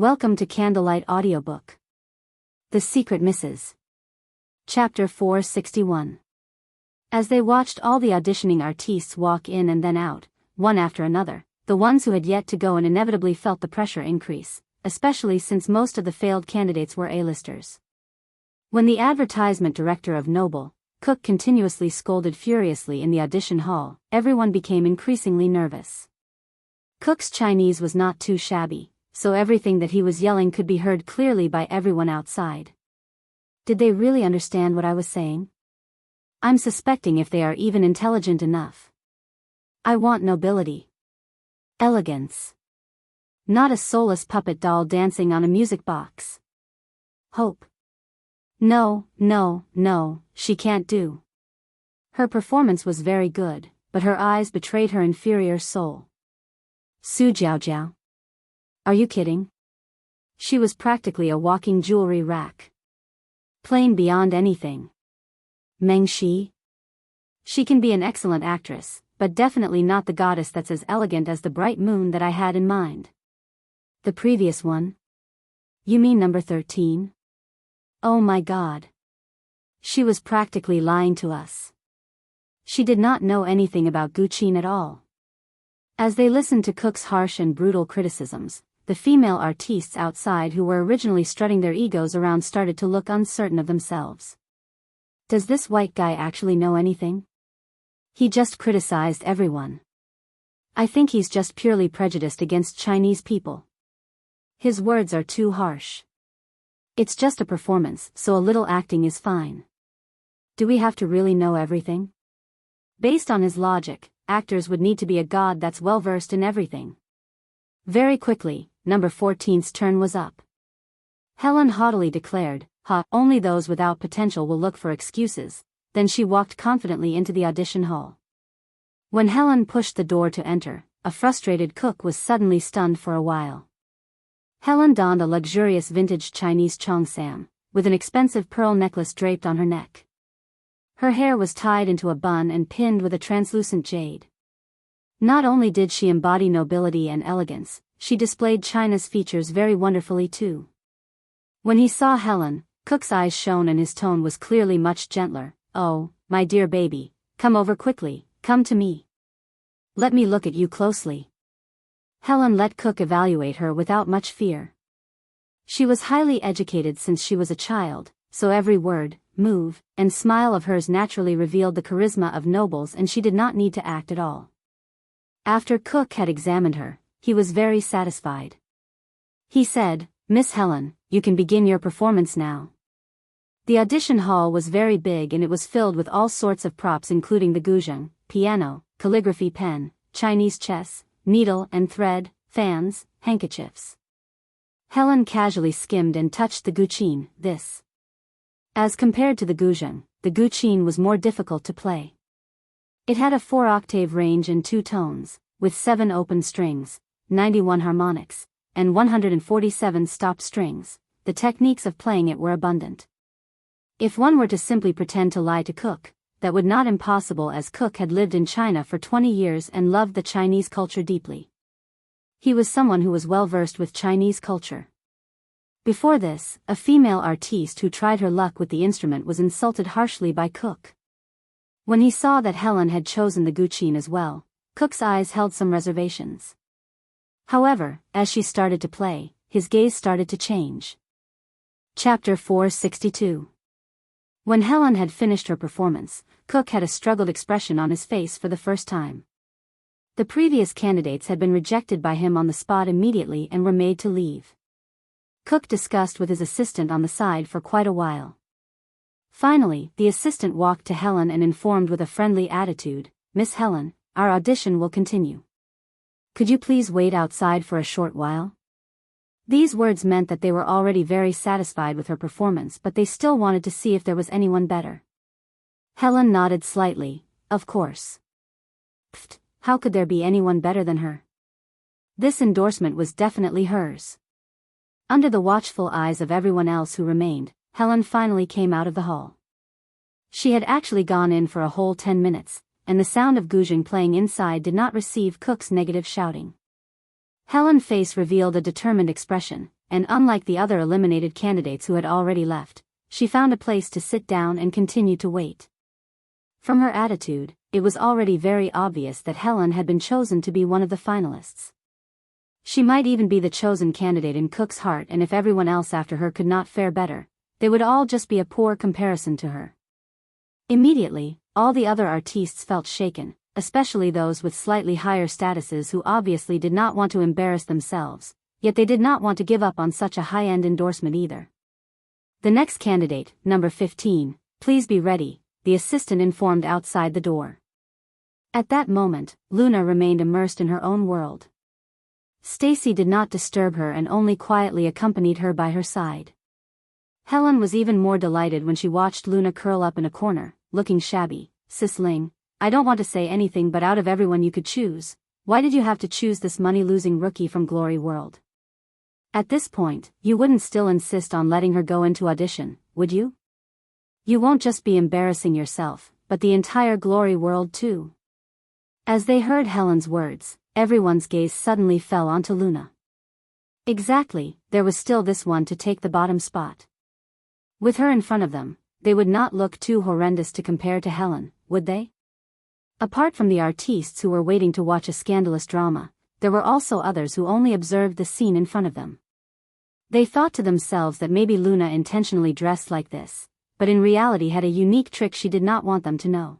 Welcome to CandleLight Audiobook. The Secret Misses. Chapter 461. As they watched all the auditioning artistes walk in and then out, one after another, the ones who had yet to go and inevitably felt the pressure increase, especially since most of the failed candidates were A-listers. When the advertisement director of Noble, Cook continuously scolded furiously in the audition hall, everyone became increasingly nervous. Cook's Chinese was not too shabby, so everything that he was yelling could be heard clearly by everyone outside. Did they really understand what I was saying? I'm suspecting if they are even intelligent enough. I want nobility. Elegance. Not a soulless puppet doll dancing on a music box. Hope. No, she can't do. Her performance was very good, but her eyes betrayed her inferior soul. Su Jiaojiao. Are you kidding? She was practically a walking jewelry rack. Plain beyond anything. Meng Shi? She can be an excellent actress, but definitely not the goddess that's as elegant as the bright moon that I had in mind. The previous one? You mean number 13? Oh my God. She was practically lying to us. She did not know anything about Guqin at all. As they listened to Cook's harsh and brutal criticisms, the female artistes outside who were originally strutting their egos around started to look uncertain of themselves. Does this white guy actually know anything? He just criticized everyone. I think he's just purely prejudiced against Chinese people. His words are too harsh. It's just a performance, so a little acting is fine. Do we have to really know everything? Based on his logic, actors would need to be a god that's well versed in everything. Very quickly, number 14's turn was up. Helen haughtily declared, only those without potential will look for excuses. Then she walked confidently into the audition hall. When Helen pushed the door to enter, a frustrated Cook was suddenly stunned for a while. Helen donned a luxurious vintage Chinese cheongsam, with an expensive pearl necklace draped on her neck. Her hair was tied into a bun and pinned with a translucent jade. Not only did she embody nobility and elegance, she displayed China's features very wonderfully too. When he saw Helen, Cook's eyes shone and his tone was clearly much gentler. Oh, my dear baby, come over quickly, come to me. Let me look at you closely. Helen let Cook evaluate her without much fear. She was highly educated since she was a child, so every word, move, and smile of hers naturally revealed the charisma of nobles and she did not need to act at all. After Cook had examined her, he was very satisfied. He said, Miss Helen, you can begin your performance now. The audition hall was very big and it was filled with all sorts of props including the guzheng, piano, calligraphy pen, Chinese chess, needle and thread, fans, handkerchiefs. Helen casually skimmed and touched the guqin, this. As compared to the guqin was more difficult to play. It had a 4-octave range and 2 tones, with 7 open strings, 91 harmonics, and 147 stopped strings. The techniques of playing it were abundant. If one were to simply pretend to lie to Cook, that would not impossible as Cook had lived in China for 20 years and loved the Chinese culture deeply. He was someone who was well versed with Chinese culture. Before this, a female artiste who tried her luck with the instrument was insulted harshly by Cook. When he saw that Helen had chosen the guqin as well, Cook's eyes held some reservations. However, as she started to play, his gaze started to change. Chapter 462. When Helen had finished her performance, Cook had a struggled expression on his face for the first time. The previous candidates had been rejected by him on the spot immediately and were made to leave. Cook discussed with his assistant on the side for quite a while. Finally, the assistant walked to Helen and informed with a friendly attitude, Miss Helen, our audition will continue. Could you please wait outside for a short while? These words meant that they were already very satisfied with her performance but they still wanted to see if there was anyone better. Helen nodded slightly, of course. Pfft, how could there be anyone better than her? This endorsement was definitely hers. Under the watchful eyes of everyone else who remained, Helen finally came out of the hall. She had actually gone in for a whole 10 minutes, and the sound of guzheng playing inside did not receive Cook's negative shouting. Helen's face revealed a determined expression, and unlike the other eliminated candidates who had already left, she found a place to sit down and continue to wait. From her attitude, it was already very obvious that Helen had been chosen to be one of the finalists. She might even be the chosen candidate in Cook's heart, and if everyone else after her could not fare better, they would all just be a poor comparison to her. Immediately, all the other artistes felt shaken, especially those with slightly higher statuses who obviously did not want to embarrass themselves, yet they did not want to give up on such a high-end endorsement either. The next candidate, number 15, please be ready, the assistant informed outside the door. At that moment, Luna remained immersed in her own world. Stacy did not disturb her and only quietly accompanied her by her side. Helen was even more delighted when she watched Luna curl up in a corner, looking shabby. Sis Ling, I don't want to say anything, but out of everyone you could choose, why did you have to choose this money-losing rookie from Glory World? At this point, you wouldn't still insist on letting her go into audition, would you? You won't just be embarrassing yourself, but the entire Glory World too. As they heard Helen's words, everyone's gaze suddenly fell onto Luna. Exactly, there was still this one to take the bottom spot. With her in front of them, they would not look too horrendous to compare to Helen, would they? Apart from the artistes who were waiting to watch a scandalous drama, there were also others who only observed the scene in front of them. They thought to themselves that maybe Luna intentionally dressed like this, but in reality had a unique trick she did not want them to know.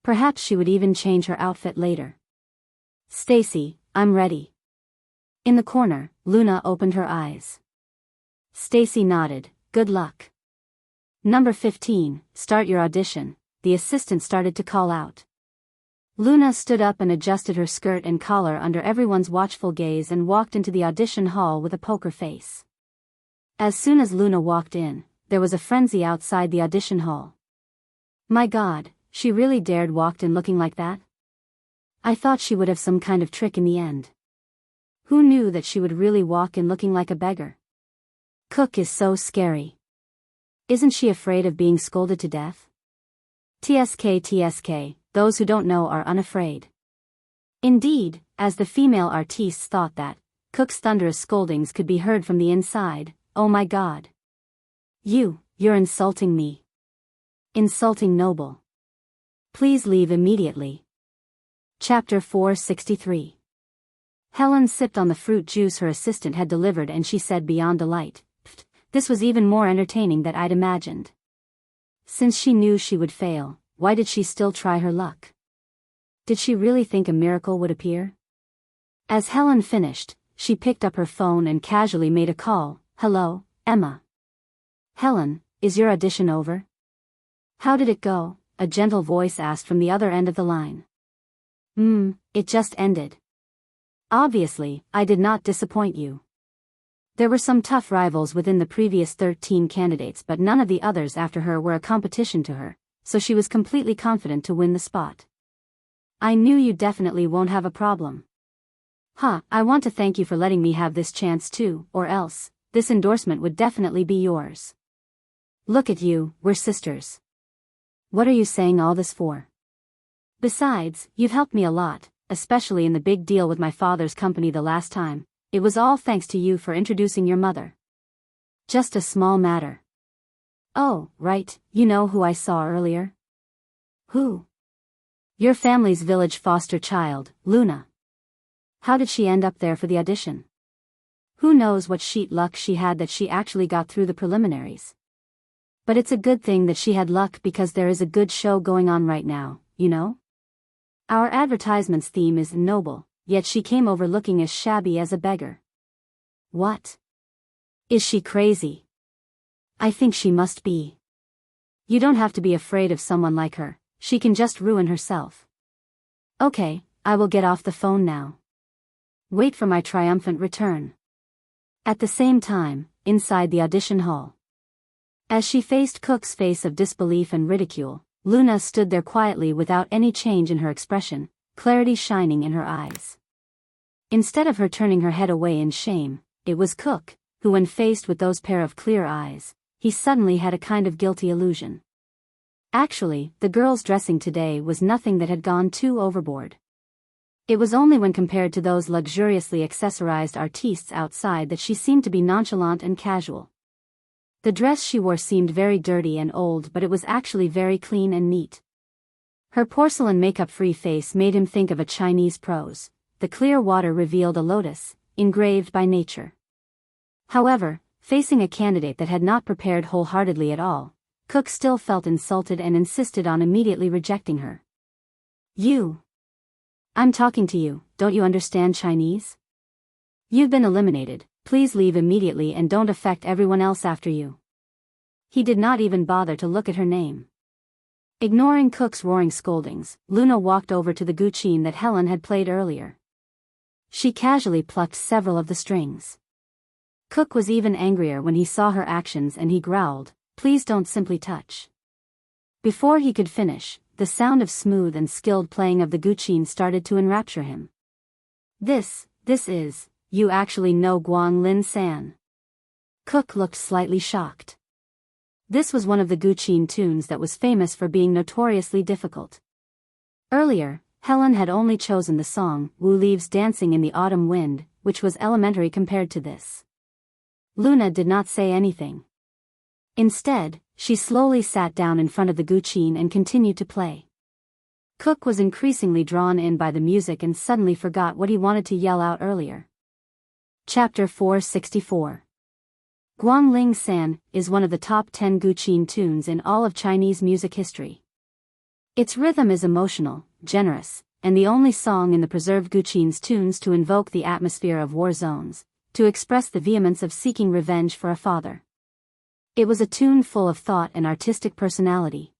Perhaps she would even change her outfit later. Stacy, I'm ready. In the corner, Luna opened her eyes. Stacy nodded, good luck. Number 15, start your audition, the assistant started to call out. Luna stood up and adjusted her skirt and collar under everyone's watchful gaze and walked into the audition hall with a poker face. As soon as Luna walked in, there was a frenzy outside the audition hall. My God, she really dared walk in looking like that? I thought she would have some kind of trick in the end. Who knew that she would really walk in looking like a beggar? Cook is so scary. Isn't she afraid of being scolded to death? TSK, those who don't know are unafraid. Indeed, as the female artistes thought that, Cook's thunderous scoldings could be heard from the inside. Oh my God. You're insulting me. Insulting Noble. Please leave immediately. Chapter 463. Helen sipped on the fruit juice her assistant had delivered and she said beyond delight, this was even more entertaining than I'd imagined. Since she knew she would fail, why did she still try her luck? Did she really think a miracle would appear? As Helen finished, she picked up her phone and casually made a call. Hello, Emma. Helen, is your audition over? How did it go? A gentle voice asked from the other end of the line. It just ended. Obviously, I did not disappoint you. There were some tough rivals within the previous 13 candidates, but none of the others after her were a competition to her, so she was completely confident to win the spot. I knew you definitely won't have a problem. I want to thank you for letting me have this chance too, or else, this endorsement would definitely be yours. Look at you, we're sisters. What are you saying all this for? Besides, you've helped me a lot, especially in the big deal with my father's company the last time. It was all thanks to you for introducing your mother. Just a small matter. Oh, right, you know who I saw earlier? Who? Your family's village foster child, Luna. How did she end up there for the audition? Who knows what sheet luck she had that she actually got through the preliminaries. But it's a good thing that she had luck because there is a good show going on right now, you know? Our advertisement's theme is noble, yet she came over looking as shabby as a beggar. What? Is she crazy? I think she must be. You don't have to be afraid of someone like her, she can just ruin herself. Okay, I will get off the phone now. Wait for my triumphant return. At the same time, inside the audition hall. As she faced Cook's face of disbelief and ridicule, Luna stood there quietly without any change in her expression, clarity shining in her eyes. Instead of her turning her head away in shame, it was Cook, who when faced with those pair of clear eyes, he suddenly had a kind of guilty illusion. Actually, the girl's dressing today was nothing that had gone too overboard. It was only when compared to those luxuriously accessorized artistes outside that she seemed to be nonchalant and casual. The dress she wore seemed very dirty and old, but it was actually very clean and neat. Her porcelain makeup-free face made him think of a Chinese prose. The clear water revealed a lotus, engraved by nature. However, facing a candidate that had not prepared wholeheartedly at all, Cook still felt insulted and insisted on immediately rejecting her. I'm talking to you, don't you understand Chinese? You've been eliminated, please leave immediately and don't affect everyone else after you. He did not even bother to look at her name. Ignoring Cook's roaring scoldings, Luna walked over to the guqin that Helen had played earlier. She casually plucked several of the strings. Cook was even angrier when he saw her actions and he growled, "Please don't simply touch." Before he could finish, the sound of smooth and skilled playing of the guqin started to enrapture him. This is, you actually know Guang Lin San. Cook looked slightly shocked. This was one of the guqin tunes that was famous for being notoriously difficult. Earlier, Helen had only chosen the song, Wu Leaves Dancing in the Autumn Wind, which was elementary compared to this. Luna did not say anything. Instead, she slowly sat down in front of the guqin and continued to play. Cook was increasingly drawn in by the music and suddenly forgot what he wanted to yell out earlier. Chapter 464. Guang Ling San is one of the top 10 guqin tunes in all of Chinese music history. Its rhythm is emotional, generous, and the only song in the preserved guqin's tunes to invoke the atmosphere of war zones, to express the vehemence of seeking revenge for a father. It was a tune full of thought and artistic personality.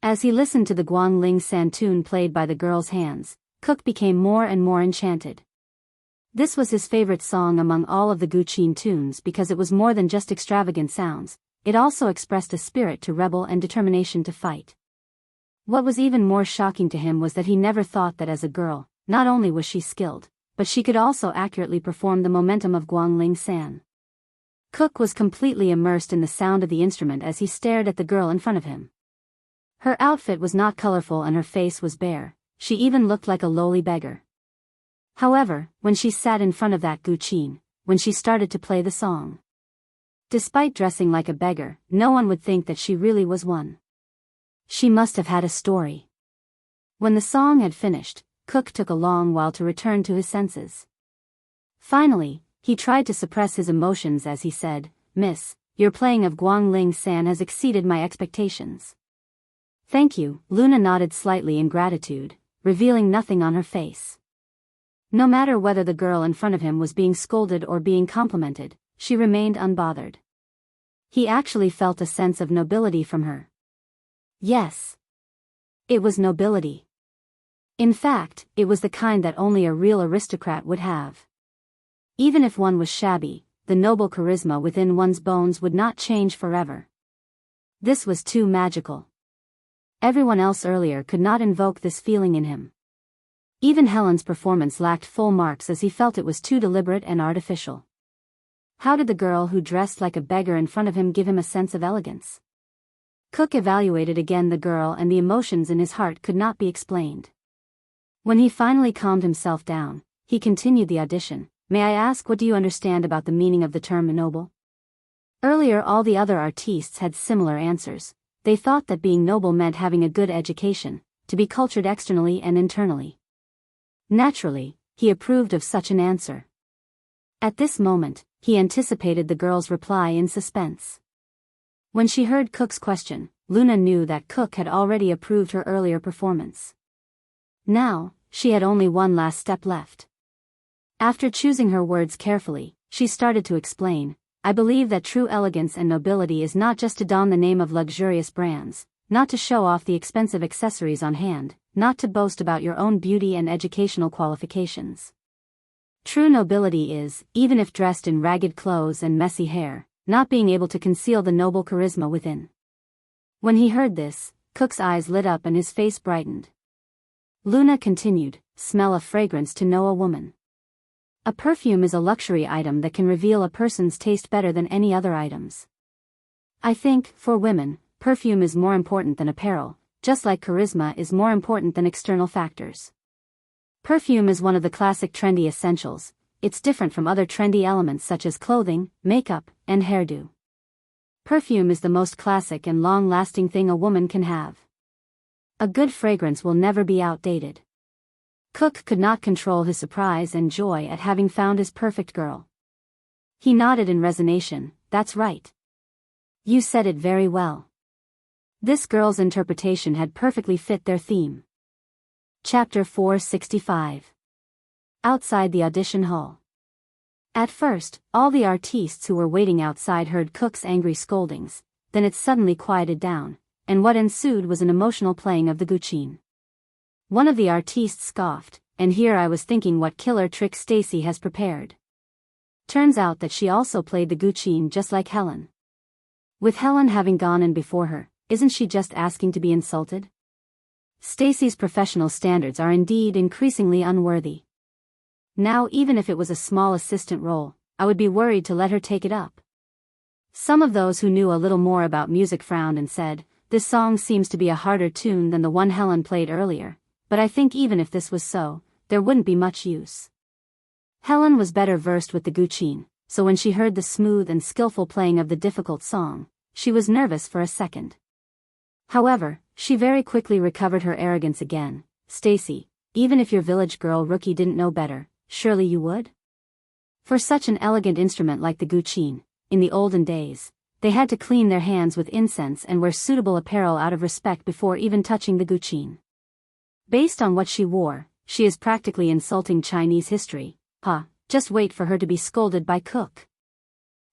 As he listened to the Guang Ling San tune played by the girl's hands, Cook became more and more enchanted. This was his favorite song among all of the guqin tunes because it was more than just extravagant sounds, it also expressed a spirit to rebel and determination to fight. What was even more shocking to him was that he never thought that as a girl, not only was she skilled, but she could also accurately perform the momentum of Guang Ling San. Cook was completely immersed in the sound of the instrument as he stared at the girl in front of him. Her outfit was not colorful and her face was bare, she even looked like a lowly beggar. However, when she sat in front of that guqin, when she started to play the song, despite dressing like a beggar, no one would think that she really was one. She must have had a story. When the song had finished, Cook took a long while to return to his senses. Finally, he tried to suppress his emotions as he said, "Miss, your playing of Guang Ling San has exceeded my expectations." "Thank you," Luna nodded slightly in gratitude, revealing nothing on her face. No matter whether the girl in front of him was being scolded or being complimented, she remained unbothered. He actually felt a sense of nobility from her. Yes. It was nobility. In fact, it was the kind that only a real aristocrat would have. Even if one was shabby, the noble charisma within one's bones would not change forever. This was too magical. Everyone else earlier could not invoke this feeling in him. Even Helen's performance lacked full marks as he felt it was too deliberate and artificial. How did the girl who dressed like a beggar in front of him give him a sense of elegance? Cook evaluated again the girl and the emotions in his heart could not be explained. When he finally calmed himself down, he continued the audition. "May I ask, what do you understand about the meaning of the term noble?" Earlier all the other artistes had similar answers. They thought that being noble meant having a good education, to be cultured externally and internally. Naturally, he approved of such an answer. At this moment, he anticipated the girl's reply in suspense. When she heard Cook's question, Luna knew that Cook had already approved her earlier performance. Now, she had only one last step left. After choosing her words carefully, she started to explain, "I believe that true elegance and nobility is not just to don the name of luxurious brands, not to show off the expensive accessories on hand, not to boast about your own beauty and educational qualifications. True nobility is, even if dressed in ragged clothes and messy hair, not being able to conceal the noble charisma within." When he heard this, Cook's eyes lit up and his face brightened. Luna continued, "Smell a fragrance to know a woman. A perfume is a luxury item that can reveal a person's taste better than any other items. I think, for women, perfume is more important than apparel, just like charisma is more important than external factors. Perfume is one of the classic trendy essentials. It's different from other trendy elements such as clothing, makeup, and hairdo. Perfume is the most classic and long-lasting thing a woman can have. A good fragrance will never be outdated. Cook could not control his surprise and joy at having found his perfect girl. He nodded in resignation. That's right. You said it very well. This girl's interpretation had perfectly fit their theme. Chapter 465. Outside the audition hall. At first, all the artistes who were waiting outside heard Cook's angry scoldings, then it suddenly quieted down, and what ensued was an emotional playing of the guillotine. One of the artistes scoffed, and here I was thinking what killer trick Stacy has prepared. Turns out that she also played the guillotine just like Helen. With Helen having gone in before her, isn't she just asking to be insulted? Stacy's professional standards are indeed increasingly unworthy. Now even if it was a small assistant role, I would be worried to let her take it up. Some of those who knew a little more about music frowned and said, "This song seems to be a harder tune than the one Helen played earlier, but I think even if this was so, there wouldn't be much use." Helen was better versed with the guillotine, so when she heard the smooth and skillful playing of the difficult song, she was nervous for a second. However, she very quickly recovered her arrogance again. "Stacy, even if your village girl rookie didn't know better, surely you would?" For such an elegant instrument like the guillotine, in the olden days, they had to clean their hands with incense and wear suitable apparel out of respect before even touching the guillotine. Based on what she wore, she is practically insulting Chinese history. Just wait for her to be scolded by Cook.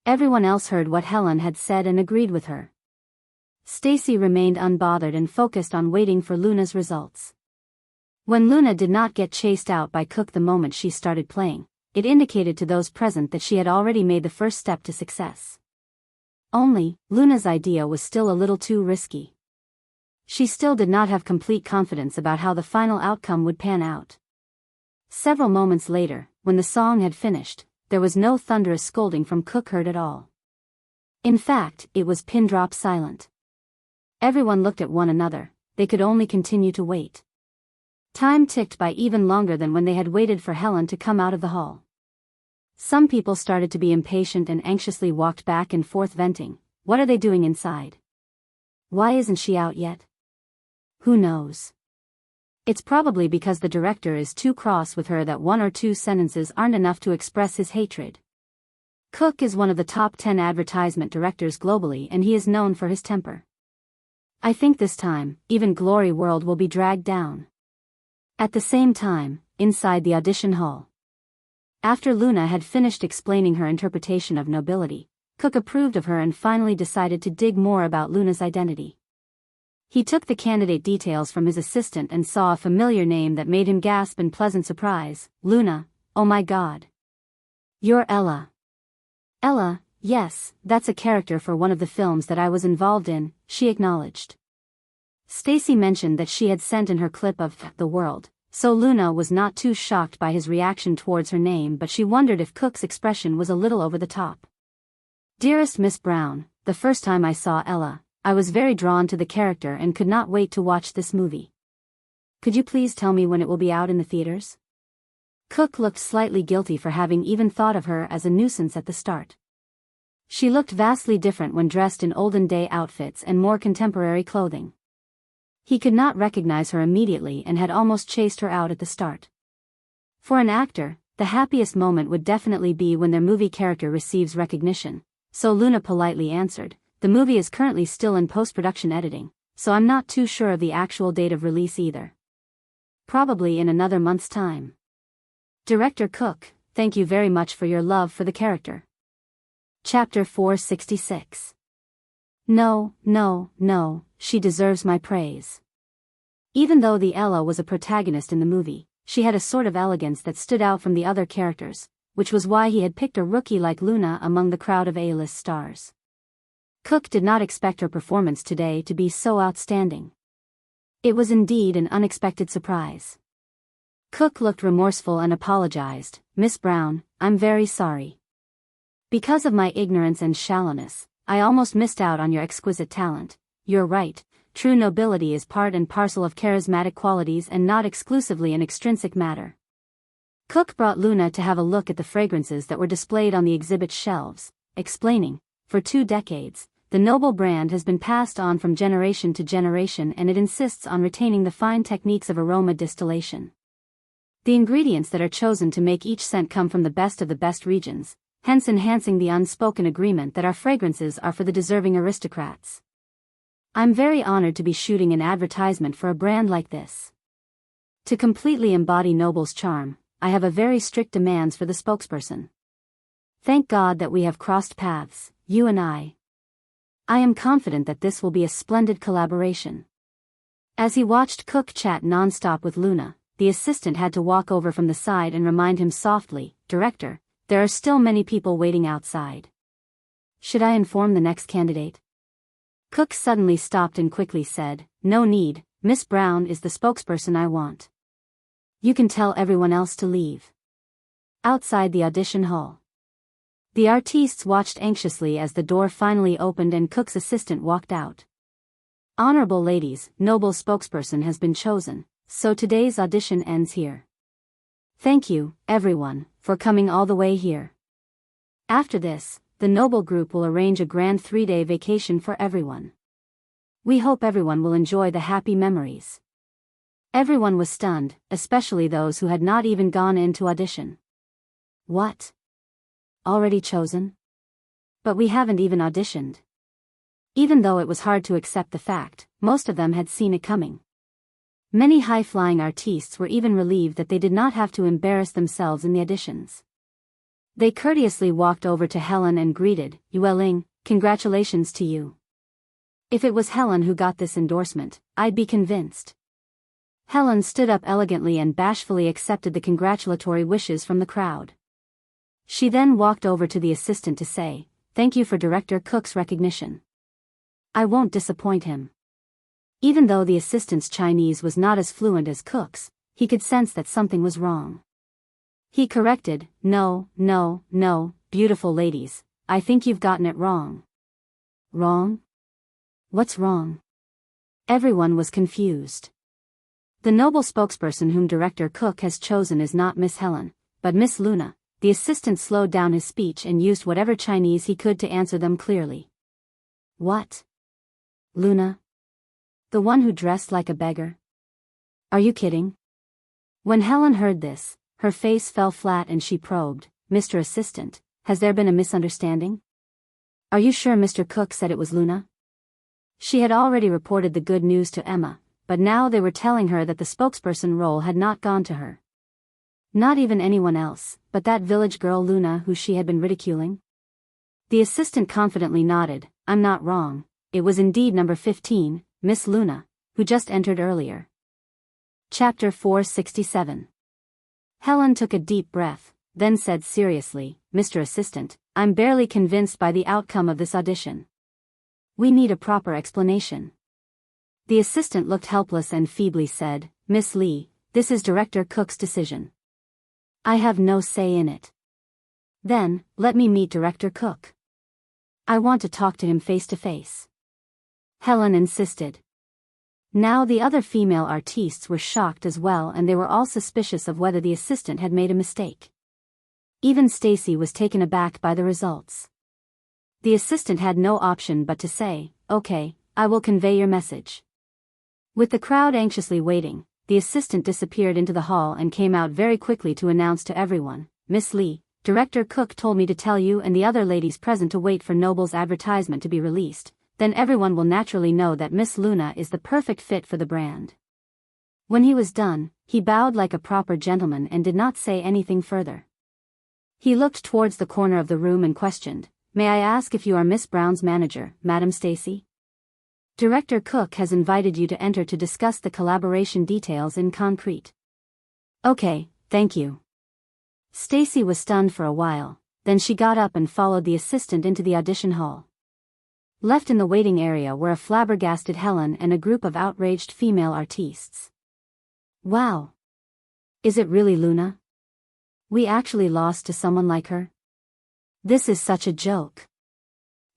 Everyone else heard what Helen had said and agreed with her. Stacy remained unbothered and focused on waiting for Luna's results. When Luna did not get chased out by Cook the moment she started playing, it indicated to those present that she had already made the first step to success. Only, Luna's idea was still a little too risky. She still did not have complete confidence about how the final outcome would pan out. Several moments later, when the song had finished, there was no thunderous scolding from Cook heard at all. In fact, it was pin-drop silent. Everyone looked at one another. They could only continue to wait. Time ticked by even longer than when they had waited for Helen to come out of the hall. Some people started to be impatient and anxiously walked back and forth venting. What are they doing inside? Why isn't she out yet? Who knows? It's probably because the director is too cross with her that one or two sentences aren't enough to express his hatred. Cook is one of the top 10 advertisement directors globally and he is known for his temper. I think this time, even Glory World will be dragged down. At the same time, inside the audition hall. After Luna had finished explaining her interpretation of nobility, Cook approved of her and finally decided to dig more about Luna's identity. He took the candidate details from his assistant and saw a familiar name that made him gasp in pleasant surprise. "Luna, oh my God. You're Ella." "Ella, yes, that's a character for one of the films that I was involved in," she acknowledged. Stacy mentioned that she had sent in her clip of The World, so Luna was not too shocked by his reaction towards her name, but she wondered if Cook's expression was a little over the top. "Dearest Miss Brown, the first time I saw Ella, I was very drawn to the character and could not wait to watch this movie. Could you please tell me when it will be out in the theaters?" Cook looked slightly guilty for having even thought of her as a nuisance at the start. She looked vastly different when dressed in olden-day outfits and more contemporary clothing. He could not recognize her immediately and had almost chased her out at the start. For an actor, the happiest moment would definitely be when their movie character receives recognition, so Luna politely answered, "The movie is currently still in post-production editing, so I'm not too sure of the actual date of release either. Probably in another month's time." Director Cook, thank you very much for your love for the character. Chapter 466. No, she deserves my praise. Even though the Ella was a protagonist in the movie, she had a sort of elegance that stood out from the other characters, which was why he had picked a rookie like Luna among the crowd of A-list stars. Cook did not expect her performance today to be so outstanding. It was indeed an unexpected surprise. Cook looked remorseful and apologized. "Miss Brown, I'm very sorry. Because of my ignorance and shallowness, I almost missed out on your exquisite talent. You're right, true nobility is part and parcel of charismatic qualities and not exclusively an extrinsic matter. Cook brought Luna to have a look at the fragrances that were displayed on the exhibit shelves, explaining, for 2 decades, the Noble brand has been passed on from generation to generation and it insists on retaining the fine techniques of aroma distillation. The ingredients that are chosen to make each scent come from the best regions, hence enhancing the unspoken agreement that our fragrances are for the deserving aristocrats. I'm very honored to be shooting an advertisement for a brand like this. To completely embody Noble's charm, I have a very strict demands for the spokesperson. Thank God that we have crossed paths, you and I. I am confident that this will be a splendid collaboration. As he watched Cook chat non-stop with Luna, the assistant had to walk over from the side and remind him softly, "Director, there are still many people waiting outside. Should I inform the next candidate?" Cook suddenly stopped and quickly said, "No need, Miss Brown is the spokesperson I want. You can tell everyone else to leave." Outside the audition hall, the artistes watched anxiously as the door finally opened and Cook's assistant walked out. "Honorable ladies, Noble's spokesperson has been chosen, so today's audition ends here. Thank you, everyone, for coming all the way here. After this, the Noble Group will arrange a grand 3-day vacation for everyone. We hope everyone will enjoy the happy memories." Everyone was stunned, especially those who had not even gone in to audition. "What? Already chosen? But we haven't even auditioned." Even though it was hard to accept the fact, most of them had seen it coming. Many high-flying artistes were even relieved that they did not have to embarrass themselves in the auditions. They courteously walked over to Helen and greeted, "Yueling, congratulations to you." If it was Helen who got this endorsement, I'd be convinced. Helen stood up elegantly and bashfully accepted the congratulatory wishes from the crowd. She then walked over to the assistant to say, "Thank you for Director Cook's recognition. I won't disappoint him." Even though the assistant's Chinese was not as fluent as Cook's, he could sense that something was wrong. He corrected, No, beautiful ladies, I think you've gotten it wrong." "Wrong? What's wrong?" Everyone was confused. The Noble spokesperson whom Director Cook has chosen is not Miss Helen, but Miss Luna. The assistant slowed down his speech and used whatever Chinese he could to answer them clearly. "What? Luna? The one who dressed like a beggar? Are you kidding?" When Helen heard this, her face fell flat and she probed, "Mr. Assistant, has there been a misunderstanding? Are you sure Mr. Cook said it was Luna?" She had already reported the good news to Emma, but now they were telling her that the spokesperson role had not gone to her. Not even anyone else, but that village girl Luna who she had been ridiculing? The assistant confidently nodded, "I'm not wrong, it was indeed number 15, Miss Luna, who just entered earlier." Chapter 467. Helen took a deep breath, then said seriously, "Mr. Assistant, I'm barely convinced by the outcome of this audition. We need a proper explanation." The assistant looked helpless and feebly said, "Miss Lee, this is Director Cook's decision. I have no say in it." "Then, let me meet Director Cook. I want to talk to him face to face," Helen insisted. Now the other female artistes were shocked as well and they were all suspicious of whether the assistant had made a mistake. Even Stacy was taken aback by the results. The assistant had no option but to say, "Okay, I will convey your message." With the crowd anxiously waiting, the assistant disappeared into the hall and came out very quickly to announce to everyone, "Miss Lee, Director Cook told me to tell you and the other ladies present to wait for Noble's advertisement to be released, then everyone will naturally know that Miss Luna is the perfect fit for the brand." When he was done, he bowed like a proper gentleman and did not say anything further. He looked towards the corner of the room and questioned, "May I ask if you are Miss Brown's manager, Madam Stacy? Director Cook has invited you to enter to discuss the collaboration details in concrete." "Okay, thank you." Stacy was stunned for a while, then she got up and followed the assistant into the audition hall. Left in the waiting area were a flabbergasted Helen and a group of outraged female artistes. "Wow! Is it really Luna? We actually lost to someone like her? This is such a joke.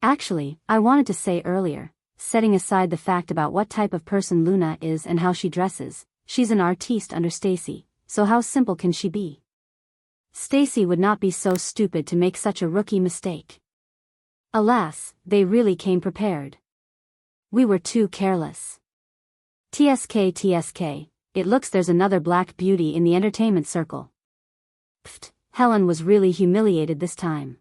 Actually, I wanted to say earlier, setting aside the fact about what type of person Luna is and how she dresses, she's an artiste under Stacy, so how simple can she be? Stacy would not be so stupid to make such a rookie mistake. Alas, they really came prepared. We were too careless. TSK, it looks there's another black beauty in the entertainment circle. Pfft, Helen was really humiliated this time.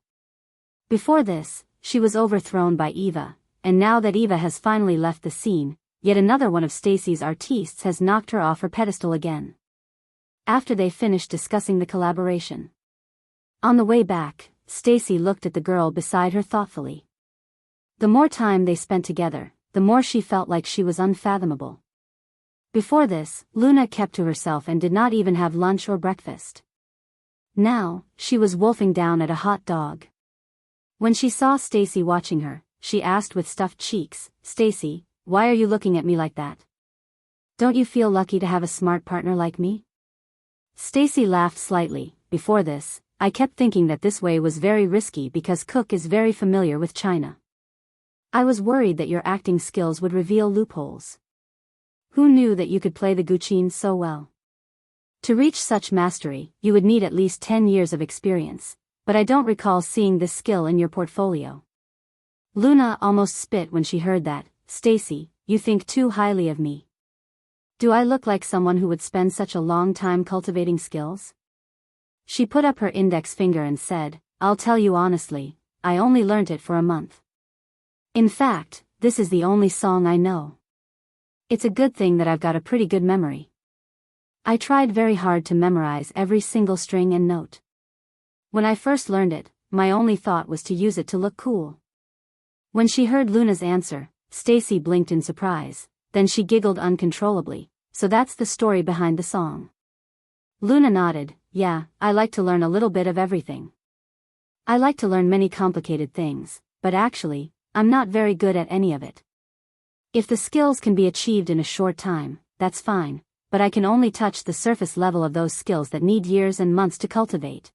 Before this, she was overthrown by Eva, and now that Eva has finally left the scene, yet another one of Stacy's artistes has knocked her off her pedestal again. After they finished discussing the collaboration. On the way back, Stacy looked at the girl beside her thoughtfully. The more time they spent together, the more she felt like she was unfathomable. Before this, Luna kept to herself and did not even have lunch or breakfast. Now, she was wolfing down at a hot dog. When she saw Stacy watching her, she asked with stuffed cheeks, "Stacy, why are you looking at me like that? Don't you feel lucky to have a smart partner like me?" Stacy laughed slightly. Before this, I kept thinking that this way was very risky because Cook is very familiar with China. I was worried that your acting skills would reveal loopholes. Who knew that you could play the Guqin so well? To reach such mastery, you would need at least 10 years of experience, but I don't recall seeing this skill in your portfolio. Luna almost spit when she heard that. Stacy, you think too highly of me. Do I look like someone who would spend such a long time cultivating skills? She put up her index finger and said, I'll tell you honestly, I only learnt it for a month. In fact, this is the only song I know. It's a good thing that I've got a pretty good memory. I tried very hard to memorize every single string and note. When I first learned it, my only thought was to use it to look cool. When she heard Luna's answer, Stacy blinked in surprise, then she giggled uncontrollably. So that's the story behind the song. Luna nodded. Yeah, I like to learn a little bit of everything. I like to learn many complicated things, but actually, I'm not very good at any of it. If the skills can be achieved in a short time, that's fine, but I can only touch the surface level of those skills that need years and months to cultivate.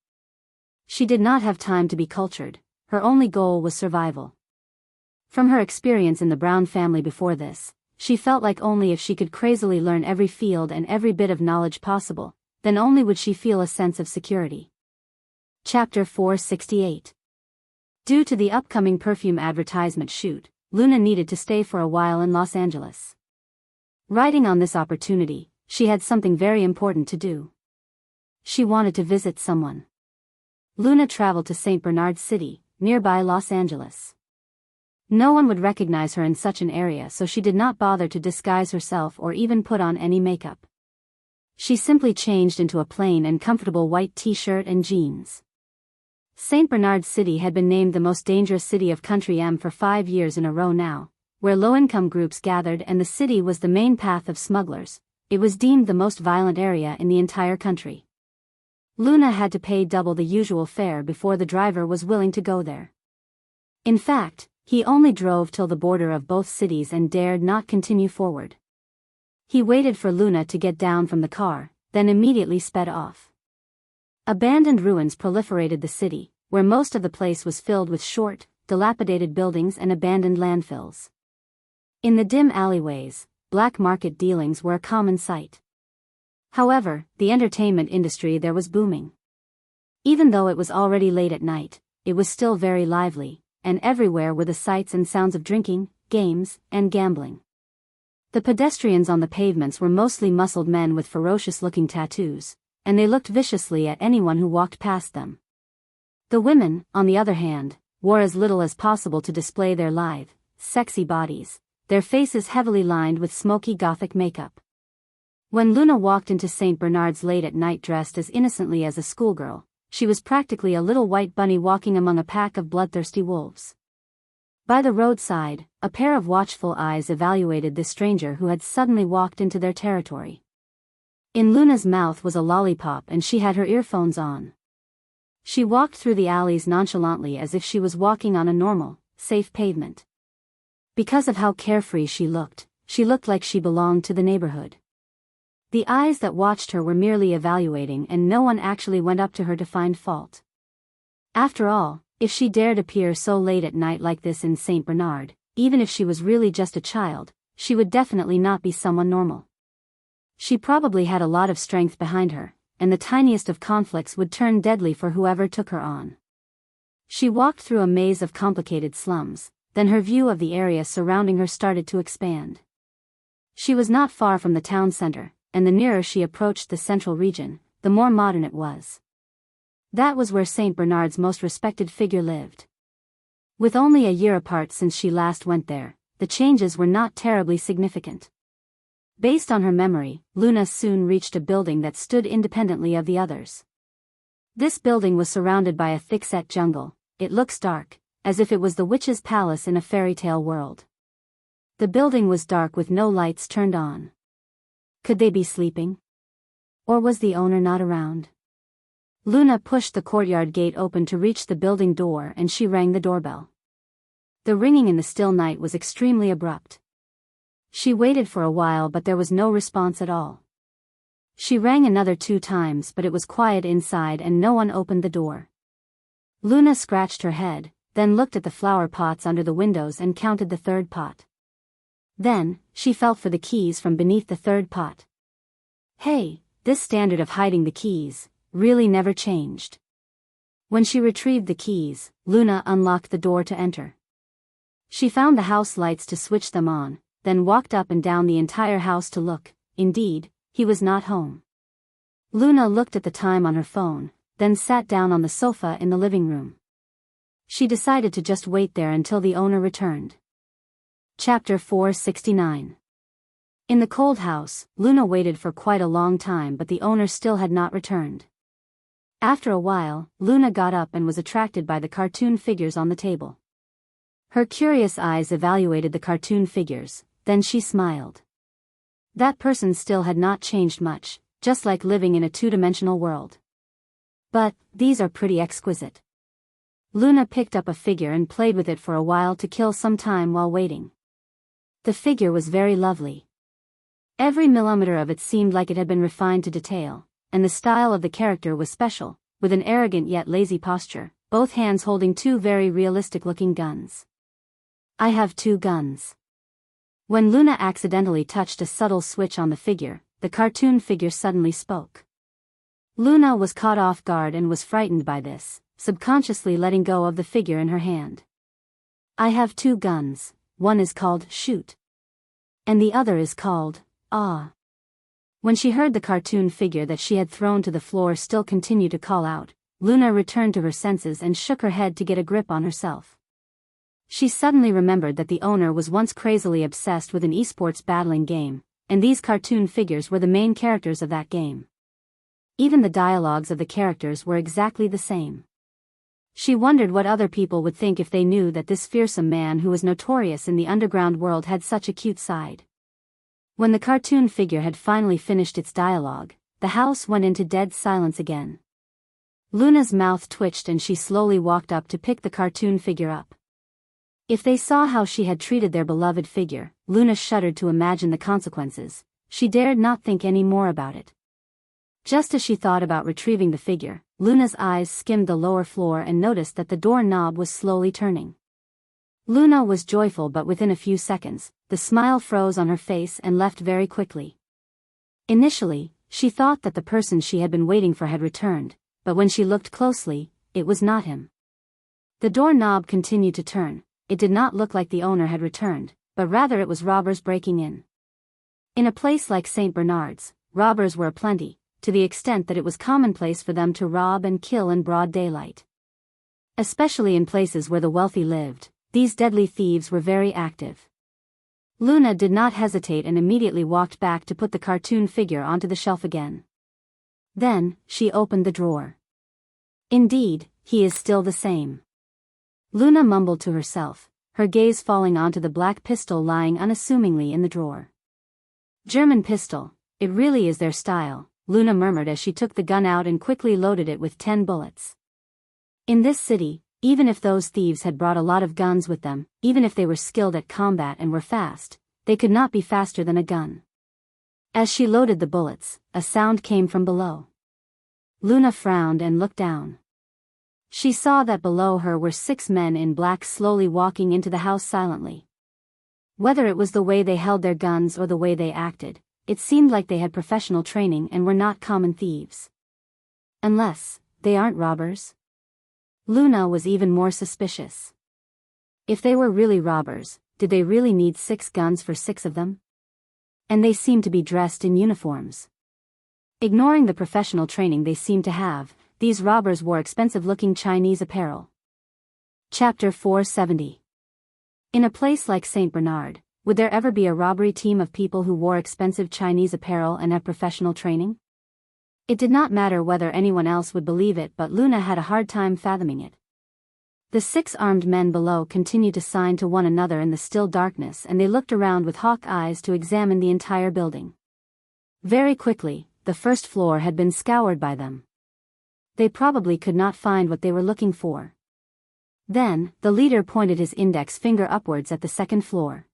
She did not have time to be cultured, her only goal was survival. From her experience in the Brown family before this, she felt like only if she could crazily learn every field and every bit of knowledge possible, then only would she feel a sense of security. Chapter 468. Due to the upcoming perfume advertisement shoot, Luna needed to stay for a while in Los Angeles. Riding on this opportunity, she had something very important to do. She wanted to visit someone. Luna traveled to St. Bernard City, nearby Los Angeles. No one would recognize her in such an area, so she did not bother to disguise herself or even put on any makeup. She simply changed into a plain and comfortable white t-shirt and jeans. St. Bernard City had been named the most dangerous city of Country M for 5 years in a row now, where low-income groups gathered and the city was the main path of smugglers. It was deemed the most violent area in the entire country. Luna had to pay double the usual fare before the driver was willing to go there. In fact, he only drove till the border of both cities and dared not continue forward. He waited for Luna to get down from the car, then immediately sped off. Abandoned ruins proliferated the city, where most of the place was filled with short, dilapidated buildings and abandoned landfills. In the dim alleyways, black market dealings were a common sight. However, the entertainment industry there was booming. Even though it was already late at night, it was still very lively, and everywhere were the sights and sounds of drinking, games, and gambling. The pedestrians on the pavements were mostly muscled men with ferocious-looking tattoos, and they looked viciously at anyone who walked past them. The women, on the other hand, wore as little as possible to display their lithe, sexy bodies, their faces heavily lined with smoky gothic makeup. When Luna walked into St. Bernard's late at night dressed as innocently as a schoolgirl, she was practically a little white bunny walking among a pack of bloodthirsty wolves. By the roadside, a pair of watchful eyes evaluated this stranger who had suddenly walked into their territory. In Luna's mouth was a lollipop and she had her earphones on. She walked through the alleys nonchalantly as if she was walking on a normal, safe pavement. Because of how carefree she looked like she belonged to the neighborhood. The eyes that watched her were merely evaluating and no one actually went up to her to find fault. After all, if she dared appear so late at night like this in St. Bernard, even if she was really just a child, she would definitely not be someone normal. She probably had a lot of strength behind her, and the tiniest of conflicts would turn deadly for whoever took her on. She walked through a maze of complicated slums, then her view of the area surrounding her started to expand. She was not far from the town center, and the nearer she approached the central region, the more modern it was. That was where St. Bernard's most respected figure lived. With only a year apart since she last went there, the changes were not terribly significant. Based on her memory, Luna soon reached a building that stood independently of the others. This building was surrounded by a thick-set jungle. It looks dark, as if it was the witch's palace in a fairy tale world. The building was dark with no lights turned on. Could they be sleeping? Or was the owner not around? Luna pushed the courtyard gate open to reach the building door and she rang the doorbell. The ringing in the still night was extremely abrupt. She waited for a while but there was no response at all. She rang another 2 times but it was quiet inside and no one opened the door. Luna scratched her head, then looked at the flower pots under the windows and counted the 3rd pot. Then, she felt for the keys from beneath the 3rd pot. Hey, this standard of hiding the keys really never changed. When she retrieved the keys, Luna unlocked the door to enter. She found the house lights to switch them on, then walked up and down the entire house to look. Indeed, he was not home. Luna looked at the time on her phone, then sat down on the sofa in the living room. She decided to just wait there until the owner returned. Chapter 469. In the cold house, Luna waited for quite a long time but the owner still had not returned. After a while, Luna got up and was attracted by the cartoon figures on the table. Her curious eyes evaluated the cartoon figures, then she smiled. That person still had not changed much, just like living in a 2-dimensional world. But, these are pretty exquisite. Luna picked up a figure and played with it for a while to kill some time while waiting. The figure was very lovely. Every millimeter of it seemed like it had been refined to detail, and the style of the character was special, with an arrogant yet lazy posture, both hands holding 2 very realistic-looking guns. I have 2 guns. When Luna accidentally touched a subtle switch on the figure, the cartoon figure suddenly spoke. Luna was caught off guard and was frightened by this, subconsciously letting go of the figure in her hand. I have 2 guns, one is called Shoot. And the other is called Ah. When she heard the cartoon figure that she had thrown to the floor still continue to call out, Luna returned to her senses and shook her head to get a grip on herself. She suddenly remembered that the owner was once crazily obsessed with an esports battling game, and these cartoon figures were the main characters of that game. Even the dialogues of the characters were exactly the same. She wondered what other people would think if they knew that this fearsome man who was notorious in the underground world had such a cute side. When the cartoon figure had finally finished its dialogue, the house went into dead silence again. Luna's mouth twitched and she slowly walked up to pick the cartoon figure up. If they saw how she had treated their beloved figure, Luna shuddered to imagine the consequences. She dared not think any more about it. Just as she thought about retrieving the figure, Luna's eyes skimmed the lower floor and noticed that the door knob was slowly turning. Luna was joyful but within a few seconds, the smile froze on her face and left very quickly. Initially, she thought that the person she had been waiting for had returned, but when she looked closely, it was not him. The door knob continued to turn. It did not look like the owner had returned, but rather it was robbers breaking in. In a place like St. Bernard's, robbers were aplenty, to the extent that it was commonplace for them to rob and kill in broad daylight. Especially in places where the wealthy lived, these deadly thieves were very active. Luna did not hesitate and immediately walked back to put the cartoon figure onto the shelf again. Then, she opened the drawer. Indeed, he is still the same. Luna mumbled to herself, her gaze falling onto the black pistol lying unassumingly in the drawer. German pistol, it really is their style, Luna murmured as she took the gun out and quickly loaded it with 10 bullets. In this city, even if those thieves had brought a lot of guns with them, even if they were skilled at combat and were fast, they could not be faster than a gun. As she loaded the bullets, a sound came from below. Luna frowned and looked down. She saw that below her were 6 men in black slowly walking into the house silently. Whether it was the way they held their guns or the way they acted, it seemed like they had professional training and were not common thieves. Unless, they aren't robbers? Luna was even more suspicious. If they were really robbers, did they really need 6 guns for 6 of them? And they seemed to be dressed in uniforms. Ignoring the professional training they seemed to have, these robbers wore expensive-looking Chinese apparel. Chapter 470. In a place like St. Bernard, would there ever be a robbery team of people who wore expensive Chinese apparel and had professional training? It did not matter whether anyone else would believe it, but Luna had a hard time fathoming it. The 6 armed men below continued to sign to one another in the still darkness, and they looked around with hawk eyes to examine the entire building. Very quickly, the first floor had been scoured by them. They probably could not find what they were looking for. Then, the leader pointed his index finger upwards at the second floor.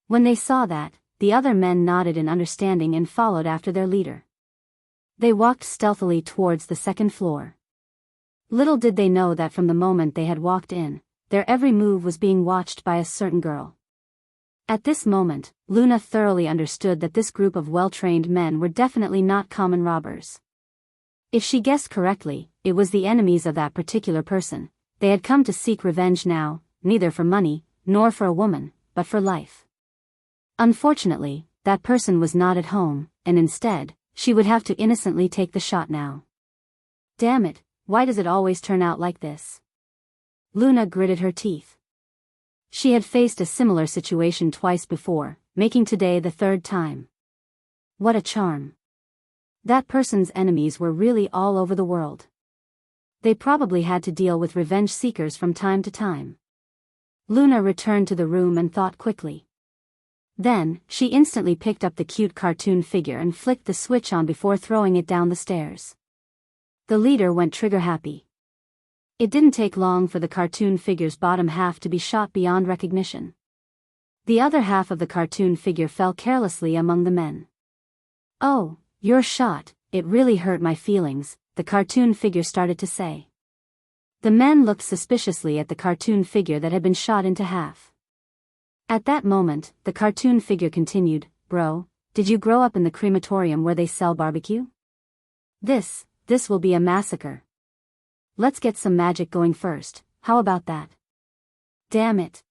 When they saw that, the other men nodded in understanding and followed after their leader. They walked stealthily towards the second floor. Little did they know that from the moment they had walked in, their every move was being watched by a certain girl. At this moment, Luna thoroughly understood that this group of well-trained men were definitely not common robbers. If she guessed correctly, it was the enemies of that particular person. They had come to seek revenge now, neither for money, nor for a woman, but for life. Unfortunately, that person was not at home, and instead, she would have to innocently take the shot now. Damn it, why does it always turn out like this? Luna gritted her teeth. She had faced a similar situation twice before, making today the 3rd time. What a charm. That person's enemies were really all over the world. They probably had to deal with revenge seekers from time to time. Luna returned to the room and thought quickly. Then, she instantly picked up the cute cartoon figure and flicked the switch on before throwing it down the stairs. The leader went trigger-happy. It didn't take long for the cartoon figure's bottom half to be shot beyond recognition. The other half of the cartoon figure fell carelessly among the men. "Oh, you're shot, it really hurt my feelings," the cartoon figure started to say. The men looked suspiciously at the cartoon figure that had been shot into half. At that moment, the cartoon figure continued, "Bro, did you grow up in the crematorium where they sell barbecue? This will be a massacre. Let's get some magic going first, how about that?" Damn it.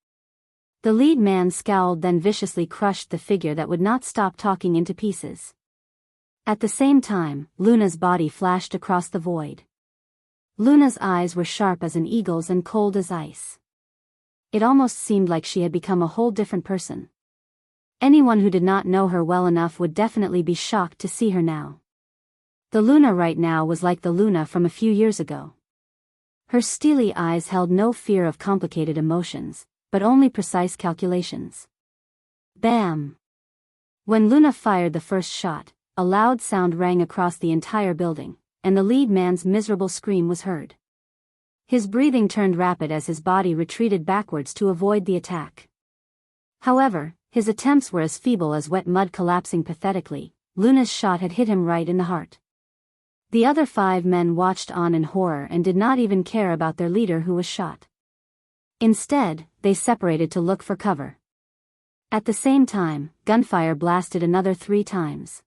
The lead man scowled, then viciously crushed the figure that would not stop talking into pieces. At the same time, Luna's body flashed across the void. Luna's eyes were sharp as an eagle's and cold as ice. It almost seemed like she had become a whole different person. Anyone who did not know her well enough would definitely be shocked to see her now. The Luna right now was like the Luna from a few years ago. Her steely eyes held no fear of complicated emotions, but only precise calculations. Bam! When Luna fired the first shot, a loud sound rang across the entire building, and the lead man's miserable scream was heard. His breathing turned rapid as his body retreated backwards to avoid the attack. However, his attempts were as feeble as wet mud collapsing pathetically. Luna's shot had hit him right in the heart. The other 5 men watched on in horror and did not even care about their leader who was shot. Instead, they separated to look for cover. At the same time, gunfire blasted another 3 times.